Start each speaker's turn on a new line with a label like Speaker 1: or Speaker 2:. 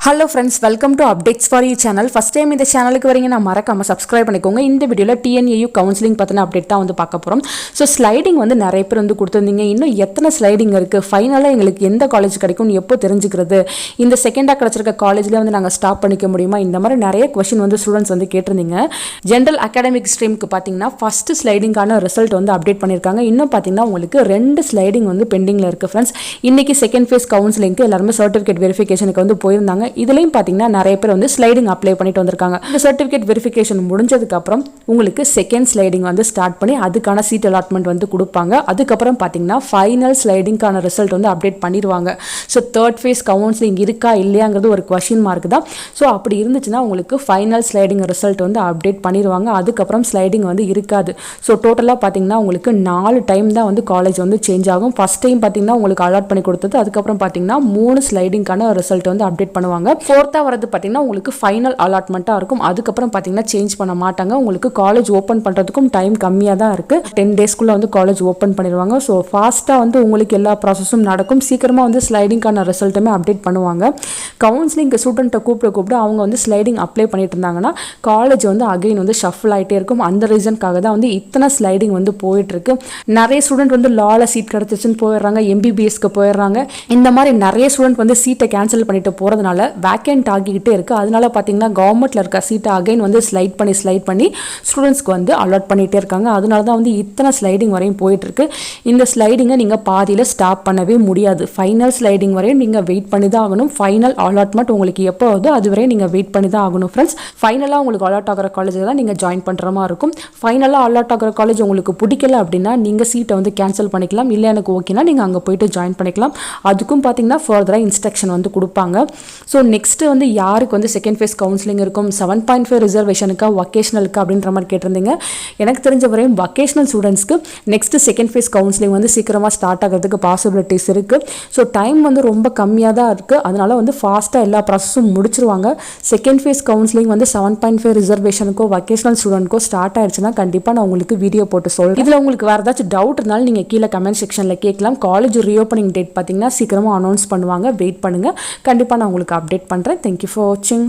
Speaker 1: Hello friends, welcome to Updatesforu channel. First time இந்த சேனலுக்கு வரீங்க நான் மறக்காம subscribe பண்ணிக்கோங்க. இந்த வீடியோல TNAU கவுன்சிலிங் பத்தின அப்டேட் தான் வந்து பார்க்க போறோம். சோ ஸ்லைடிங் வந்து நிறைய பேர் வந்து கொடுத்திருந்தீங்க. இன்னும் எத்தனை ஸ்லைடிங் இருக்கு? ஃபைனலா உங்களுக்கு எந்த காலேஜ் கிடைக்கும் எப்போ தெரிஞ்சுக்கிறது? இந்த செகண்டா கிடைச்சிருக்க காலேஜ்ல வந்து நாங்க ஸ்டாப் பண்ணிக்க முடியுமா? இந்த மாதிரி நிறைய क्वेश्चन வந்து ஸ்டூடண்ட்ஸ் வந்து கேட்டிருந்தீங்க. ஜெனரல் அகாடமிக் ஸ்ட்ரீமுக்கு பாத்தீங்கன்னா ஃபர்ஸ்ட் ஸ்லைடிங்கான ரிசல்ட் வந்து அப்டேட் பண்ணிருக்காங்க. இன்னும் பாத்தீங்கன்னா உங்களுக்கு ரெண்டு ஸ்லைடிங் வந்து பெண்டிங்ல இருக்கு फ्रेंड्स. இன்னைக்கு செகண்ட் ஃபேஸ் கவுன்சிலிங்க்கு எல்லாரும் சர்டிபிகேட் வெரிஃபிகேஷனுக்கு வந்து போயிருந்தாங்க. இதுலயும் பாத்தீங்கன்னா நிறைய பேர் வந்து ஸ்லைடிங் அப்ளை பண்ணிட்டு வந்திருக்காங்க. இந்த சர்டிபிகேட் வெரிஃபிகேஷன் முடிஞ்சதுக்கு அப்புறம் உங்களுக்கு செகண்ட் ஸ்லைடிங் வந்து ஸ்டார்ட் பண்ணி அதுக்கான சீட் அலாட்மெண்ட் வந்து கொடுப்பாங்க. அதுக்கு அப்புறம் பாத்தீங்கன்னா ஃபைனல் ஸ்லைடிங்கான ரிசல்ட் வந்து அப்டேட் பண்ணிடுவாங்க. சோ தேர்ட் ஃபேஸ் கவுன்சிலிங் இருக்கா இல்லையாங்கிறது ஒரு क्वेश्चन மார்க் தான். சோ அப்படி இருந்துச்சுன்னா உங்களுக்கு ஃபைனல் ஸ்லைடிங் ரிசல்ட் வந்து அப்டேட் பண்ணிடுவாங்க. அதுக்கு அப்புறம் ஸ்லைடிங் வந்து இருக்காது. சோ டோட்டலா பாத்தீங்கன்னா உங்களுக்கு 4 டைம் தான் வந்து காலேஜ் வந்து சேஞ்ச் ஆகும். ஃபர்ஸ்ட் டைம் பாத்தீங்கன்னா உங்களுக்கு அலாட் பண்ணி கொடுத்தது. அதுக்கு அப்புறம் பாத்தீங்கன்னா 3 ஸ்லைடிங்கான ரிசல்ட் வந்து அப்டேட் பண்ணுவாங்க. ஃபோர்த்தா வரது பாத்தீங்கன்னா உங்களுக்கு ஃபைனல் அலாட்மெண்ட்டா இருக்கும். அதுக்கு அப்புறம் பாத்தீங்கன்னா சேஞ்ச் பண்ண மாட்டாங்க. உங்களுக்கு காலேஜ் ஓபன் பண்றதுக்கும் டைம் கம்மியா தான் இருக்கு. 10 டேஸ்க்குள்ள வந்து காலேஜ் ஓபன் பண்ணிடுவாங்க. சோ ஃபாஸ்டா வந்து உங்களுக்கு எல்லா ப்ராசஸும் நடக்கும். சீக்கிரமா வந்து ஸ்லைடிங்கான ரிசல்ட்டுமே அப்டேட் பண்ணுவாங்க. கவுன்சிலிங் ஸ்டூடெண்ட்டை கூப்பிட்டு அவங்க வந்து ஸ்லைடிங் அப்ளை பண்ணிட்டு இருந்தாங்கன்னா காலேஜ் வந்து அகைன் வந்து ஷஃபிள் ஆயிட்டே இருக்கும். அந்த ரீசனுக்காக தான் வந்து இத்தனை ஸ்லைடிங் வந்து போயிட்டு இருக்கு. நிறைய ஸ்டூடெண்ட் வந்து லால சீட் கிடைச்சிச்சுன்னு போயிடுறாங்க, MBBSக்கு போயிடுறாங்க. இந்த மாதிரி நிறைய ஸ்டூடெண்ட் வந்து சீட்டை கேன்சல் பண்ணிட்டு போறதுனால வேக்கன்ட் ஆகிக்கிட்டே இருக்கு. அதனால பாத்தீங்கன்னா கவர்மெண்ட்ல இருக்க சீட்டை அகைன் வந்து ஸ்லைட் பண்ணி ஸ்டூடெண்ட்ஸ்க்கு வந்து அலாட் பண்ணிட்டே இருக்காங்க. அதனால தான் வந்து இத்தனை ஸ்லைடிங் வரையும் போயிட்டு இருக்கு. இந்த ஸ்லைடிங்கை நீங்க பாதியில ஸ்டாப் பண்ணவே முடியாது. ஃபைனல் ஸ்லைடிங் வரையும் நீங்க வெயிட் பண்ணி தான் ஆகணும். ஃபைனல் அலாட்மெண்ட் உங்களுக்கு எப்போ வருதோ அது வரையும் நீங்க வெயிட் பண்ணி தான் ஆகணும் ஃப்ரெண்ட்ஸ். ஃபைனலா உங்களுக்கு அலாட் ஆகிற காலேஜில் தான் நீங்க ஜாயின் பண்ற மாதிரி இருக்கும். ஃபைனலா அலாட் ஆகிற காலேஜ் உங்களுக்கு பிடிக்கல அப்படின்னா நீங்க சீட்டை வந்து கேன்சல் பண்ணிக்கலாம். இல்லை எனக்கு ஓகேனா நீங்க அங்க போயிட்டு ஜாயின் பண்ணிக்கலாம். அதுக்கும் பாத்தீங்கன்னா ஃபர்தரா இன்ஸ்ட்ரக்ஷன் வந்து கொடுப்பாங்க. ஸோ நெக்ஸ்ட் வந்து யாருக்கு வந்து செகண்ட் ஃபேஸ் கவுன்சிலிங் இருக்கும், 7.5 ரிசர்வேஷனுக்கா வொகேஷனலுக்கு அப்படின்ற மாதிரி கேட்டிருந்தீங்க. எனக்கு தெரிஞ்ச வரையும் வொகேஷனல் ஸ்டூடெண்ட்ஸ்க்கு நெக்ஸ்ட் செகண்ட் ஃபேஸ் கவுன்சிலிங் வந்து சீக்கிரமாக ஸ்டார்ட் ஆகிறதுக்கு பாசிபிலிட்டிஸ் இருக்கு. ஸோ டைம் வந்து ரொம்ப கம்மியாக தான் இருக்கு. அதனால வந்து ஃபாஸ்ட்டாக எல்லா ப்ராசஸும் முடிச்சிருவாங்க. செகண்ட் ஃபேஸ் கவுன்சிலிங் வந்து 7.5 ரிசர்வேஷனுக்கோ வொகேஷனல் ஸ்டூடெண்ட்க்கோ ஸ்டார்ட் ஆயிடுச்சுன்னா கண்டிப்பாக நான் உங்களுக்கு வீடியோ போட்டு சொல்றேன். இதில் உங்களுக்கு வேறு ஏதாச்சும் டவுட் இருந்தாலும் நீங்கள் கீழே கமெண்ட் செக்ஷனில் கேட்கலாம். காலேஜ் ரீஓப்பனிங் டேட் பார்த்தீங்கன்னா சீக்கிரமாக அனௌன்ஸ் பண்ணுவாங்க. வெயிட் பண்ணுங்க. கண்டிப்பாக நான் உங்களுக்கு அப்டேட் பண்ணுறேன். Thank you for watching.